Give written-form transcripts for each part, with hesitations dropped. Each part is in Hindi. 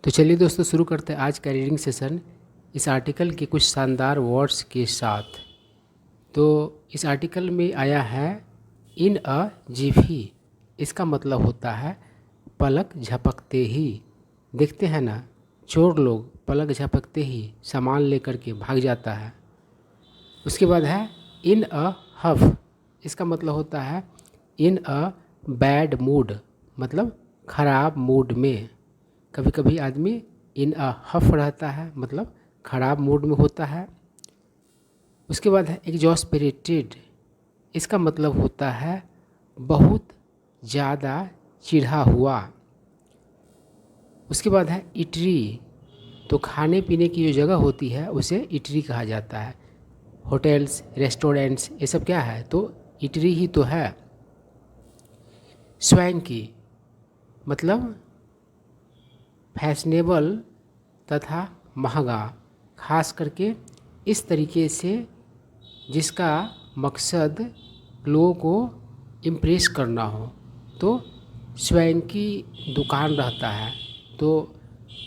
तो चलिए दोस्तों शुरू करते हैं आज का रीडिंग सेशन इस आर्टिकल के कुछ शानदार वर्ड्स के साथ। तो इस आर्टिकल में आया है इन अ जिफी। इसका मतलब होता है पलक झपकते ही। देखते हैं ना, चोर लोग पलक झपकते ही सामान लेकर के भाग जाता है। उसके बाद है इन अ हफ। इसका मतलब होता है इन अ बैड मूड, मतलब खराब मूड में। कभी कभी आदमी इन अ हफ रहता है, मतलब खराब मूड में होता है। उसके बाद है एग्जॉस्परेटेड। इसका मतलब होता है बहुत ज़्यादा चिढ़ा हुआ। उसके बाद है इटरी। तो खाने पीने की जो जगह होती है उसे इटरी कहा जाता है। होटल्स, रेस्टोरेंट्स, ये सब क्या है? तो इटरी ही तो है। स्वैंकी मतलब फैशनेबल तथा महंगा, खास करके इस तरीके से जिसका मकसद लोगों को इम्प्रेस करना हो। तो स्वैंकी दुकान रहता है तो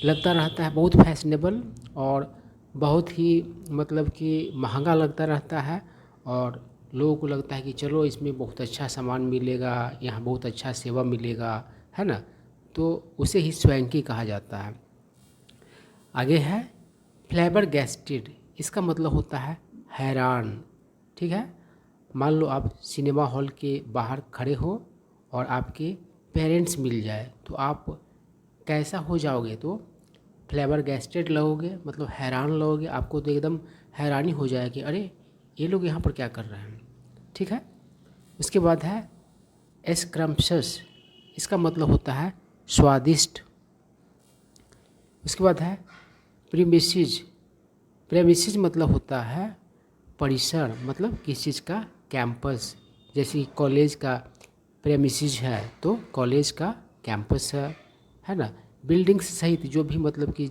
लगता रहता है बहुत फैशनेबल और बहुत ही मतलब कि महंगा लगता रहता है, और लोगों को लगता है कि चलो इसमें बहुत अच्छा सामान मिलेगा, यहाँ बहुत अच्छा सेवा मिलेगा, है ना। तो उसे ही स्वैंकी कहा जाता है। आगे है फ्लैबरगैस्टेड। इसका मतलब होता है हैरान। ठीक है, मान लो आप सिनेमा हॉल के बाहर खड़े हो और आपके पेरेंट्स मिल जाए तो आप कैसा हो जाओगे? तो फ्लैबरगैस्टेड लगोगे, मतलब हैरान लगोगे। आपको तो एकदम हैरानी हो जाए कि अरे ये लोग यहाँ पर क्या कर रहे हैं। ठीक है। उसके बाद है एस्क्रम्पशस। इसका मतलब होता है स्वादिष्ट। उसके बाद है प्रीमिसेस। प्रेमिसेस मतलब होता है परिसर, मतलब किसी चीज़ का कैंपस। जैसे कॉलेज का प्रेमिसेस है तो कॉलेज का कैंपस है ना। बिल्डिंग्स सहित जो भी मतलब कि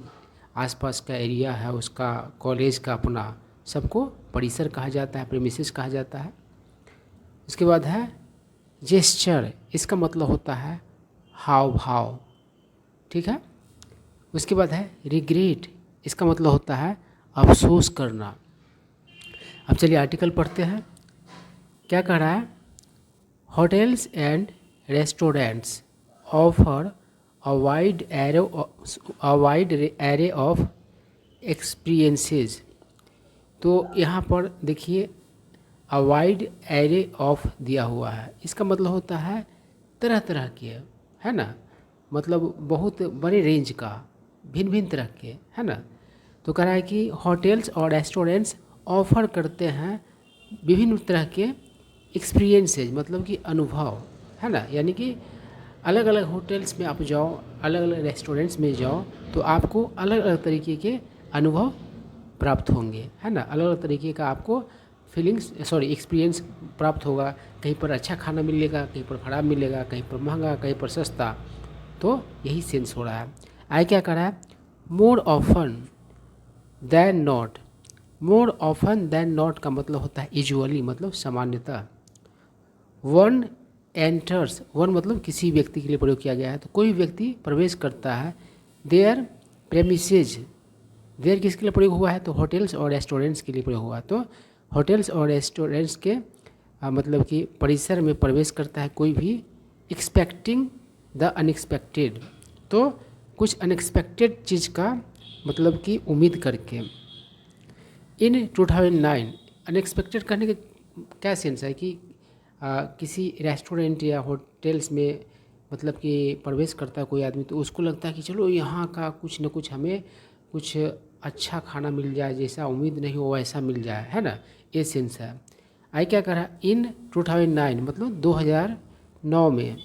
आसपास का एरिया है उसका, कॉलेज का अपना, सबको परिसर कहा जाता है, प्रेमिसेस कहा जाता है। उसके बाद है जेस्चर। इसका मतलब होता है हाव भाव। ठीक है। उसके बाद है रिग्रेट। इसका मतलब होता है अफसोस करना। अब चलिए आर्टिकल पढ़ते हैं। क्या कह रहा है? Hotels and restaurants offer a wide array of experiences. तो यहाँ पर देखिए अ वाइड एरे ऑफ दिया हुआ है। इसका मतलब होता है तरह तरह के, है ना, मतलब बहुत बड़े रेंज का, भिन्न भिन्न तरह के, है ना। तो कह रहा है कि होटल्स और रेस्टोरेंट्स ऑफ़र करते हैं विभिन्न तरह के एक्सपीरियंसेस, मतलब कि अनुभव, है ना। यानी कि अलग अलग होटल्स में आप जाओ, अलग अलग रेस्टोरेंट्स में जाओ तो आपको अलग अलग तरीके के अनुभव प्राप्त होंगे, है ना। अलग अलग तरीके का आपको एक्सपीरियंस प्राप्त होगा। कहीं पर अच्छा खाना मिलेगा, कहीं पर ख़राब मिलेगा, कहीं पर महंगा, कहीं पर सस्ता। तो यही सेंस हो रहा है। आगे क्या कर रहा है? More often than not. More often than not का मतलब होता है यूजुअली, मतलब सामान्यतः। वन एंटर्स, वन मतलब किसी व्यक्ति के लिए प्रयोग किया गया है, तो कोई व्यक्ति प्रवेश करता है। देयर प्रेमिसेज, देयर किसके लिए प्रयोग हुआ है? तो होटल्स और रेस्टोरेंट्स के लिए प्रयोग हुआ है। तो होटल्स और रेस्टोरेंट्स के मतलब कि परिसर में प्रवेश करता है कोई भी एक्सपेक्टिंग द अनएक्सपेक्टेड। तो कुछ अनएक्सपेक्टेड चीज़ का मतलब कि उम्मीद करके। इन 2009, अनएक्सपेक्टेड कहने का क्या सेंस है कि किसी रेस्टोरेंट या होटल्स में मतलब कि प्रवेश करता है कोई आदमी तो उसको लगता है कि चलो यहाँ का कुछ न कुछ हमें कुछ अच्छा खाना मिल जाए, जैसा उम्मीद नहीं हो वैसा मिल जाए, है ना। ये सेंस है। आई क्या करा? इन 2009 मतलब 2009 में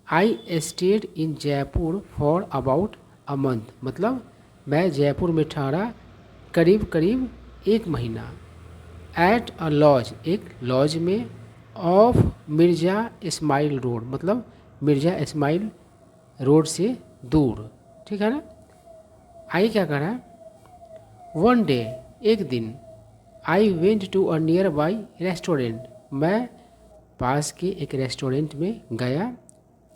I stayed in Jaipur for about a month, मतलब मैं जयपुर में ठहरा करीब करीब एक महीना। एट अ लॉज, एक लॉज में। ऑफ मिर्ज़ा इस्माइल रोड, मतलब मिर्ज़ा इस्माइल रोड से दूर। ठीक है ना। आई क्या करा? वन डे, एक दिन। I went to a nearby restaurant, मैं पास के एक रेस्टोरेंट में गया।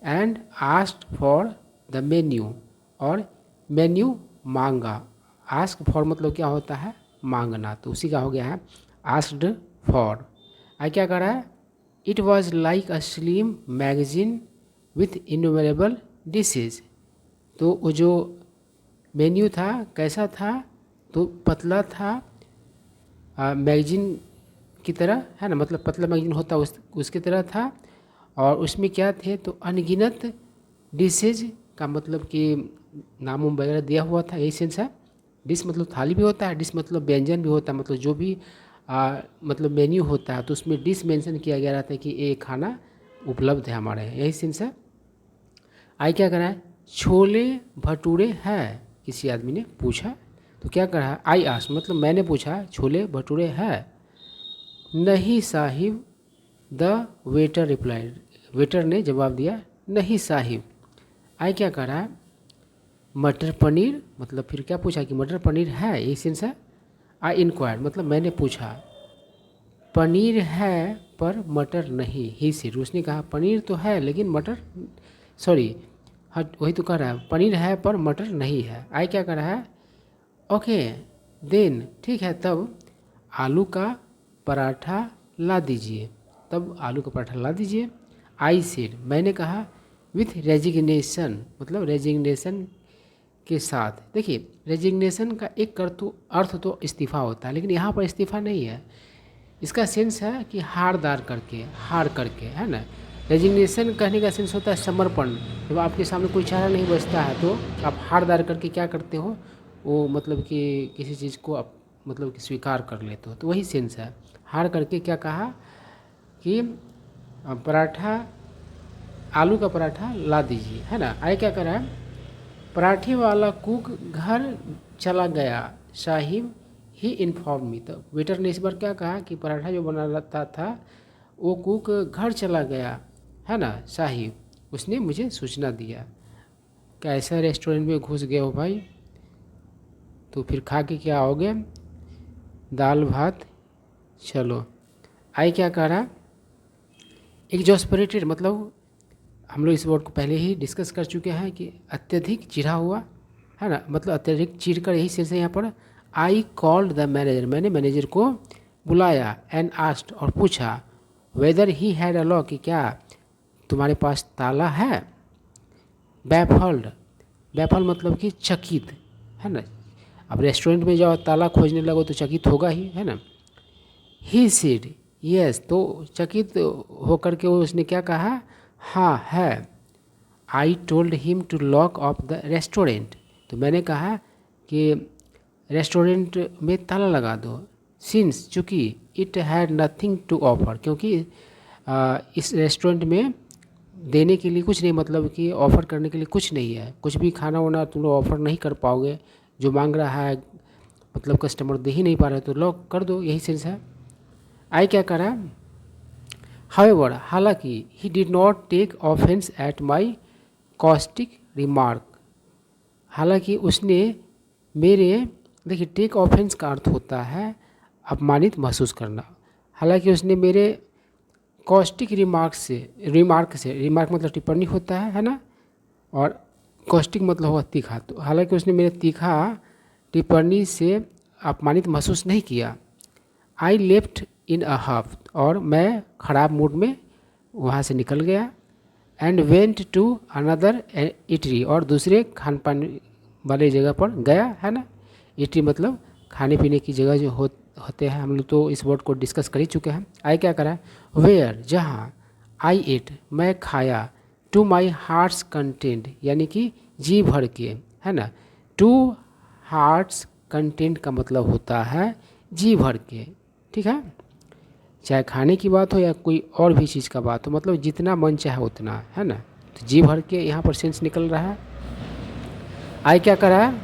And asked for the menu, और मेन्यू मांगा। आस्क फॉर मतलब क्या होता है, मांगना, तो उसी का हो गया है आस्क्ड फॉर। आई क्या कर रहा है, it was like a slim magazine with innumerable dishes. तो वो जो मेन्यू था कैसा था, तो पतला था, मैगजीन की तरह है ना, मतलब पतला मैगजीन होता उसकी तरह था। और उसमें क्या थे, तो अनगिनत डिशेज का मतलब कि नाम वगैरह दिया हुआ था, यही सेंस है। डिश मतलब थाली भी होता है, डिश मतलब व्यंजन भी होता है, मतलब जो भी मतलब मेन्यू होता है तो उसमें डिश मेंशन किया गया रहता है कि ये खाना उपलब्ध है हमारे यहाँ, यही सेंस है। आई क्या करा है, छोले भटूरे है, किसी आदमी ने पूछा, तो क्या करा है, आई आस्क्ड मतलब मैंने पूछा छोले भटूरे है। नहीं Sahib, the waiter replied, waiter ने जवाब दिया नहीं साहिब। आई क्या करा है, मटर पनीर मतलब फिर क्या पूछा कि मटर पनीर है, यही सेंस है। आई इंक्वायर्ड मतलब मैंने पूछा, पनीर है पर मटर नहीं, ही सेड उसने कहा पनीर तो है लेकिन मटर, सॉरी हट वही तो कह रहा है, पनीर है पर मटर नहीं है। आई क्या कर रहा है, ओके देन ठीक है तब आलू का पराठा ला दीजिए, तब आलू का पराठा ला दीजिए। आई सेड मैंने कहा, विथ रेजिग्नेशन मतलब रेजिग्नेशन के साथ। देखिए रेजिग्नेशन का एक अर्थ तो इस्तीफ़ा होता है, लेकिन यहाँ पर इस्तीफ़ा नहीं है, इसका सेंस है कि हार करके है ना। रेजिग्नेशन कहने का सेंस होता है समर्पण, जब आपके सामने कोई चारा नहीं बचता है तो आप हार करके क्या करते हो, वो मतलब कि किसी चीज़ को आप मतलब कि स्वीकार कर लेते हो, तो वही सेंस है। हार करके क्या कहा कि पराठा, आलू का पराठा ला दीजिए, है ना। आए क्या करा, पराठे वाला कुक घर चला गया साहिब, ही इन्फॉर्म मी। तो वेटर ने इस बार क्या कहा कि पराठा जो बना रहता था वो कुक घर चला गया है ना साहिब, उसने मुझे सूचना दिया। कैसा रेस्टोरेंट में घुस गए हो भाई, तो फिर खा के क्या आओगे, दाल भात। चलो आई क्या कह रहा, एग्जॉस्परेटेड मतलब हम लोग इस वर्ड को पहले ही डिस्कस कर चुके हैं कि अत्यधिक चिढ़ा हुआ है ना, मतलब अत्यधिक चिढ़ कर, यही सेंस है यहाँ पर। आई कॉल्ड द मैनेजर मैंने मैनेजर को बुलाया, एंड आस्क्ड और पूछा, weather he had a lock कि क्या तुम्हारे पास ताला है। बैफल्ड, बैफल मतलब कि चकित है ना, अब रेस्टोरेंट में जाओ ताला खोजने लगो तो चकित होगा ही है ना। ही सेड यस, तो चकित होकर के उसने क्या कहा, हाँ है। I told him to lock off the restaurant, तो मैंने कहा कि रेस्टोरेंट में ताला लगा दो। सिंस चूँकि it had nothing to offer, क्योंकि इस रेस्टोरेंट में देने के लिए कुछ नहीं, मतलब कि ऑफ़र करने के लिए कुछ नहीं है, कुछ भी खाना वाना तुम लोग ऑफ़र नहीं कर पाओगे, जो मांग रहा है मतलब कस्टमर दे ही नहीं पा रहे तो लॉक कर दो, यही सेंस है। आई क्या करा, हाउएवर हालांकि, he did not take offence at my caustic remark, हालांकि उसने मेरे, देखिए टेक ऑफेंस का अर्थ होता है अपमानित महसूस करना, हालांकि उसने मेरे कॉस्टिक रिमार्क से रिमार्क मतलब टिप्पणी होता है ना, और कॉस्टिक मतलब होगा तीखा, तो हालांकि उसने मेरे तीखा टिप्पणी से अपमानित महसूस नहीं किया। आई लेफ्ट इन अ हफ, और मैं ख़राब मूड में वहाँ से निकल गया। एंड वेंट टू अनदर इटरी, और दूसरे खान पान वाले जगह पर गया है ना। इटरी मतलब खाने पीने की जगह जो होते हैं, हम लोग तो इस वर्ड को डिस्कस कर ही चुके हैं। आई क्या करा, वेयर जहाँ, आई एट मैं खाया, टू माई हार्ट्स कंटेंट यानी कि जी भर के है ना। टू हार्ट्स कंटेंट का मतलब होता है जी भर के, ठीक है, चाहे खाने की बात हो या कोई और भी चीज़ का बात हो, मतलब जितना मन चाहे उतना है ना, तो जी भर के यहाँ पर सेंस निकल रहा है। आई क्या करा,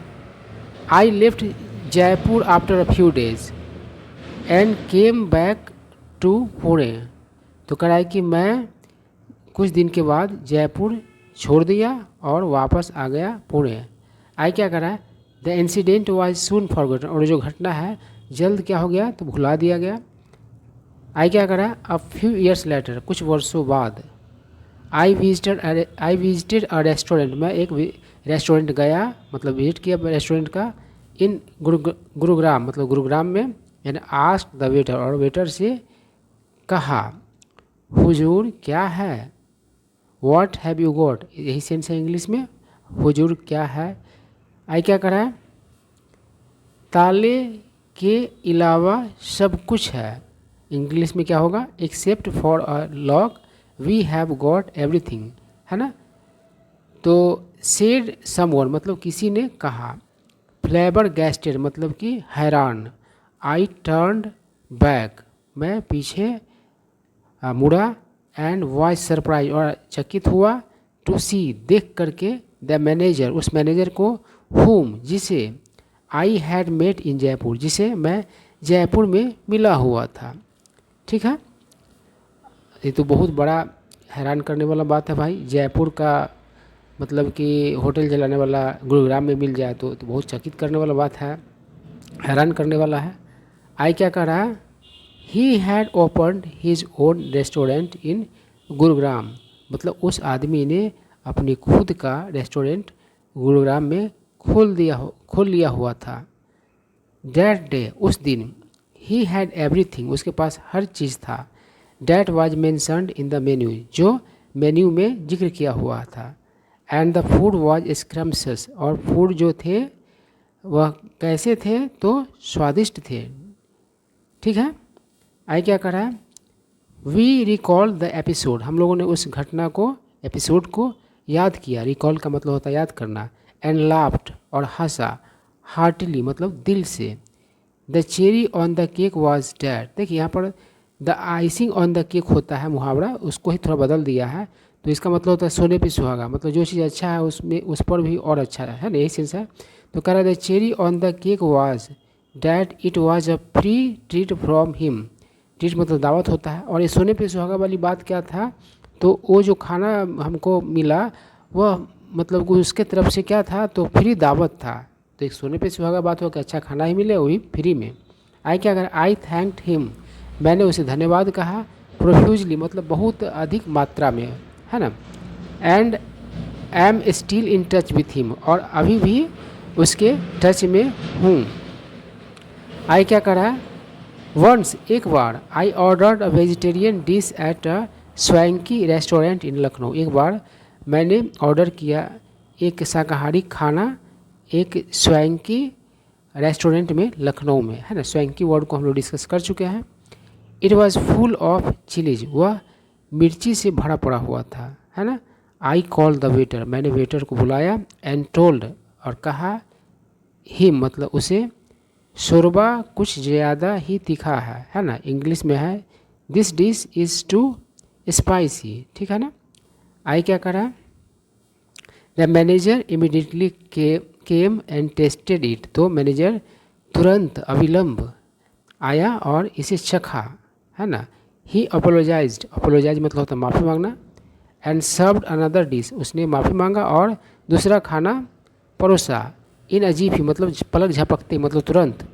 I left Jaipur after a few days and came back to Pune, तो कह रहा है कि मैं कुछ दिन के बाद जयपुर छोड़ दिया और वापस आ गया पुणे। आई क्या करा, the incident was soon forgotten, और जो घटना है जल्द क्या हो गया, तो भुला दिया गया। आई क्या करा, अ फ्यू ईयर्स लेटर कुछ वर्षों बाद, आई विजिटेड अ रेस्टोरेंट मैं एक रेस्टोरेंट गया मतलब विजिट किया रेस्टोरेंट का, इन गुरुग्राम मतलब गुरुग्राम में, एंड आस्क द वेटर और वेटर से कहा, हुजूर क्या है, व्हाट हैव यू गॉट, यही सेंस है इंग्लिश में, हुजूर क्या है। आई क्या करा है, ताले के अलावा सब कुछ है, इंग्लिश में क्या होगा, except for a lock we have got everything, है ना। तो सेड समवन मतलब किसी ने कहा, फ्लेवर गैस्टेड मतलब कि हैरान, आई टर्न्ड बैक मैं पीछे मुड़ा, एंड वॉज सरप्राइज और चकित हुआ, टू सी देख करके, द मैनेजर उस मैनेजर को, हुम जिसे, I had met in Jaipur जिसे मैं जयपुर में मिला हुआ था। ठीक है, ये तो बहुत बड़ा हैरान करने वाला बात है भाई, जयपुर का मतलब कि होटल चलाने वाला गुरुग्राम में मिल जाए तो बहुत चकित करने वाला बात है, हैरान करने वाला है। आई क्या कर रहा है, he had opened his own restaurant in Gurugram मतलब उस आदमी ने अपनी खुद का रेस्टोरेंट गुरुग्राम में खोल लिया हुआ था। दैट डे उस दिन, ही हैड एवरीथिंग उसके पास हर चीज़ था, that was mentioned in the menu जो मेन्यू में जिक्र किया हुआ था, एंड द फूड वाज स्क्रम्पशस और फूड जो थे वह कैसे थे तो स्वादिष्ट थे। ठीक है, आई क्या करा है, वी रिकॉल द एपिसोड हम लोगों ने उस घटना को एपिसोड को याद किया, रिकॉल का मतलब होता है याद करना, एंड लाफ्ड और हंसा, हार्टली मतलब दिल से, the cherry on the cake was dead. देखिए यहाँ पर the icing on the cake होता है मुहावरा, उसको ही थोड़ा बदल दिया है, तो इसका मतलब होता है सोने पे सुहागा, मतलब जो चीज़ अच्छा है उसमें उस पर भी और अच्छा है ना, यही सेंस है। तो कह रहा है the cherry on the cake was that it was a free treat from him, treat मतलब दावत होता है, और ये सोने पे सुहागा वाली बात क्या था, तो वो जो खाना हमको मिला वह मतलब उसके तरफ से क्या था तो फ्री दावत था, तो एक सोने पे सुहागा बात हो कि अच्छा खाना ही मिले वो भी फ्री में। आई क्या कर, आई थैंक्ड हिम मैंने उसे धन्यवाद कहा, प्रोफ्यूजली मतलब बहुत अधिक मात्रा में, है ना, and am still in touch with him और अभी भी उसके टच में हूँ। आई क्या करा, वंस एक बार, I ordered a vegetarian dish at a swanky restaurant in Lucknow, एक बार मैंने ऑर्डर किया एक शाकाहारी खाना एक स्वैंकी रेस्टोरेंट में लखनऊ में, है ना, स्वैंकी वर्ड को हम लोग डिस्कस कर चुके हैं। It was full of chillies वह मिर्ची से भरा पड़ा हुआ था, है ना। आई कॉल द वेटर मैंने वेटर को बुलाया, एंड टोल्ड और कहा, हिम मतलब उसे, शोरबा कुछ ज़्यादा ही तीखा है ना, इंग्लिश में है, this dish is too spicy, ठीक है ना। आई क्या करा, the manager immediately came and tested it, तो मैनेजर तुरंत अविलंब आया और इसे चखा, है ना। ही अपोलोजाइज्ड अपोलोजाइज मतलब होता है माफ़ी मांगना, एंड सर्व्ड अनदर डिश उसने माफ़ी मांगा और दूसरा खाना परोसा, इन अजीब ही मतलब पलक झपकते मतलब तुरंत।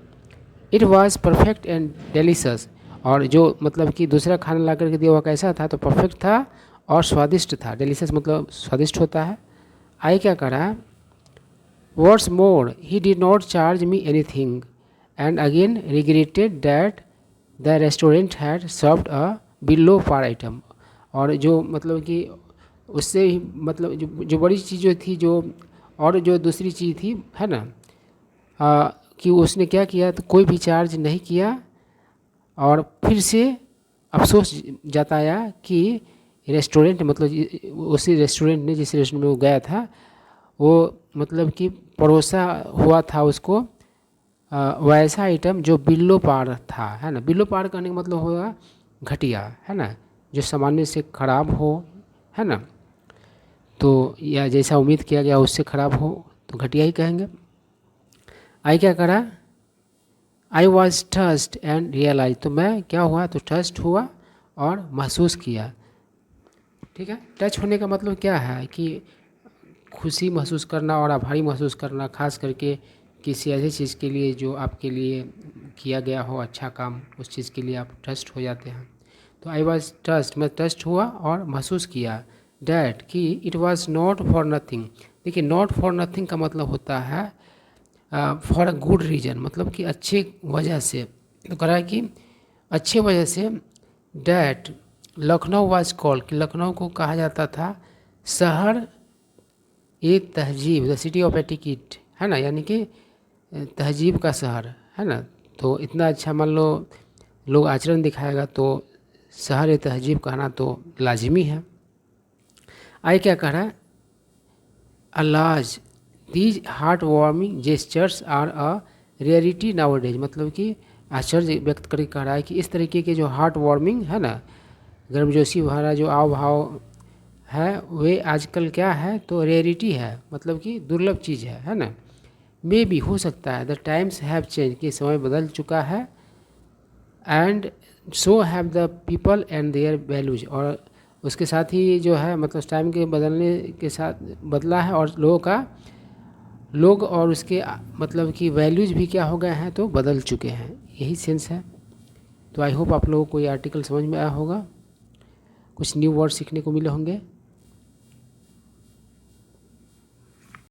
इट वॉज परफेक्ट एंड डेलिशस और जो मतलब कि दूसरा खाना ला करके दिया हुआ कैसा था तो परफेक्ट था और स्वादिष्ट था, डेलिशस मतलब स्वादिष्ट होता है। आई क्या करा, what's more he did not charge me anything and again regretted that the restaurant had served a below पर आइटम, और जो मतलब कि उससे ही मतलब जो बड़ी चीज़ जो थी जो और जो दूसरी चीज़ थी, है ना, कि उसने क्या किया तो कोई भी चार्ज नहीं किया, और फिर से अफसोस जताया कि रेस्टोरेंट मतलब उसी रेस्टोरेंट ने जिस रेस्टोरेंट में वो गया था वो मतलब कि परोसा हुआ था उसको वैसा आइटम जो बिल्लो पार था, है ना। बिल्लो पार करने का मतलब होगा घटिया, है ना, जो सामान्य से ख़राब हो, है ना, तो या जैसा उम्मीद किया गया उससे ख़राब हो तो घटिया ही कहेंगे। आई क्या करा, आई वॉज टस्ट एंड रियलाइज तो मैं क्या हुआ तो टस्ट हुआ और महसूस किया, ठीक है। टच होने का मतलब क्या है कि खुशी महसूस करना और आभारी महसूस करना, खास करके किसी ऐसी चीज़ के लिए जो आपके लिए किया गया हो अच्छा काम, उस चीज़ के लिए आप टस्ट हो जाते हैं। तो आई वॉज टस्ट मैं टस्ट हुआ और महसूस किया, डैट कि it was not for nothing, देखिए नॉट फॉर नथिंग का मतलब होता है फॉर अ गुड रीजन, मतलब कि अच्छे वजह से। तो कह रहा है कि अच्छे वजह say that Lucknow was called, कि लखनऊ को कहा जाता था शहर ए तहजीब, द सिटी ऑफ एटिकेट, है ना, यानी कि तहजीब का शहर, है ना। तो इतना अच्छा मान लो लोग आचरण दिखाएगा तो शहर ए तहजीब कहना तो लाजिमी है। आगे क्या कह रहा है, alas these heart warming gestures are a rarity nowadays, मतलब कि आश्चर्य व्यक्त करके कह रहा है कि इस तरीके के जो हार्ट वार्मिंग है ना, गर्मजोशी भरा जो आव भाव है वे आजकल क्या है तो रेयरिटी है, मतलब कि दुर्लभ चीज़ है ना। मे भी हो सकता है द टाइम्स हैव चेंज, कि समय बदल चुका है, and so have the people and there values, और उसके साथ ही जो है मतलब टाइम के बदलने के साथ बदला है और लोग और उसके मतलब कि वैल्यूज भी क्या हो गए हैं तो बदल चुके हैं, यही सेंस है। तो आई होप आप लोगों को ये आर्टिकल समझ में आया होगा, कुछ न्यू वर्ड सीखने को मिले होंगे।